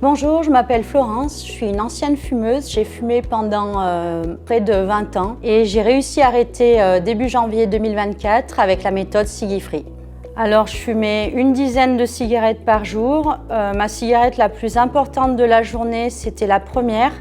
Bonjour, je m'appelle Florence, je suis une ancienne fumeuse. J'ai fumé pendant près de 20 ans et j'ai réussi à arrêter début janvier 2024 avec la méthode Ciggy-Free. Alors, je fumais une dizaine de cigarettes par jour. Ma cigarette la plus importante de la journée, c'était la première,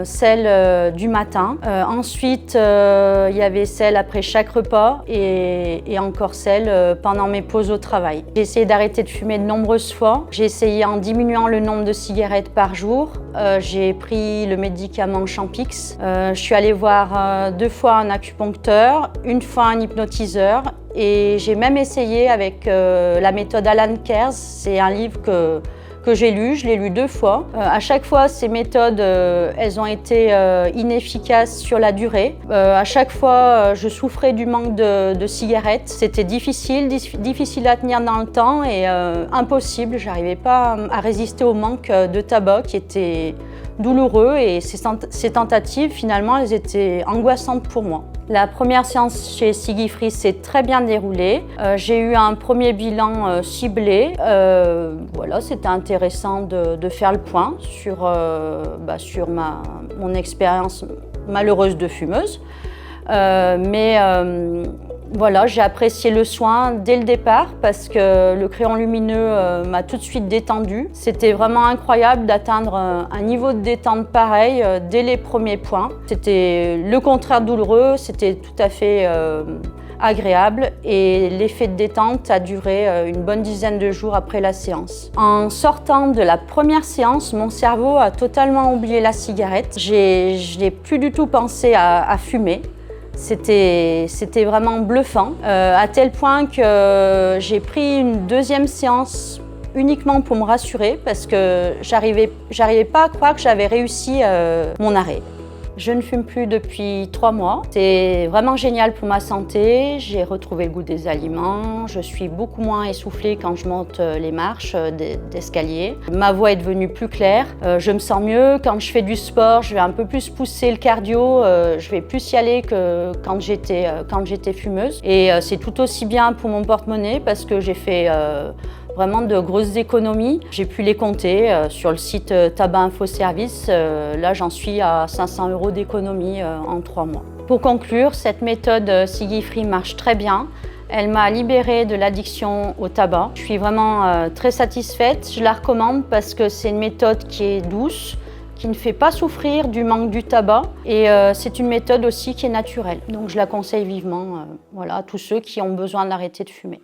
celle du matin. Ensuite, il y avait celle après chaque repas et encore celle pendant mes pauses au travail. J'ai essayé d'arrêter de fumer de nombreuses fois. J'ai essayé en diminuant le nombre de cigarettes par jour. J'ai pris le médicament Champix. Je suis allée voir 2 fois un acupuncteur, 1 fois un hypnotiseur. Et j'ai même essayé avec la méthode Alan Kers. C'est un livre que j'ai lu, je l'ai lu 2 fois. À chaque fois, ces méthodes, elles ont été inefficaces sur la durée. À chaque fois, je souffrais du manque de cigarettes. C'était difficile à tenir dans le temps et impossible. J'arrivais pas à résister au manque de tabac qui était douloureux et ces tentatives, finalement, elles étaient angoissantes pour moi. La première séance chez Ciggy-Free s'est très bien déroulée. J'ai eu un premier bilan ciblé. Voilà, c'était intéressant de faire le point sur mon expérience malheureuse de fumeuse. Voilà, j'ai apprécié le soin dès le départ parce que le crayon lumineux m'a tout de suite détendue. C'était vraiment incroyable d'atteindre un niveau de détente pareil dès les premiers points. C'était le contraire douloureux, c'était tout à fait agréable et l'effet de détente a duré une bonne dizaine de jours après la séance. En sortant de la première séance, mon cerveau a totalement oublié la cigarette. Je n'ai plus du tout pensé à fumer. C'était vraiment bluffant, à tel point que j'ai pris une deuxième séance uniquement pour me rassurer parce que j'arrivais pas à croire que j'avais réussi mon arrêt. Je ne fume plus depuis 3 mois. C'est vraiment génial pour ma santé. J'ai retrouvé le goût des aliments. Je suis beaucoup moins essoufflée quand je monte les marches d'escalier. Ma voix est devenue plus claire. Je me sens mieux. Quand je fais du sport, je vais un peu plus pousser le cardio. Je vais plus y aller que quand j'étais fumeuse. Et c'est tout aussi bien pour mon porte-monnaie parce que j'ai fait vraiment de grosses économies. J'ai pu les compter sur le site Tabac Info Service. Là, j'en suis à 500 € d'économie en 3 mois. Pour conclure, cette méthode Ciggy-Free marche très bien. Elle m'a libérée de l'addiction au tabac. Je suis vraiment très satisfaite. Je la recommande parce que c'est une méthode qui est douce, qui ne fait pas souffrir du manque du tabac et c'est une méthode aussi qui est naturelle. Donc je la conseille vivement à tous ceux qui ont besoin d'arrêter de fumer.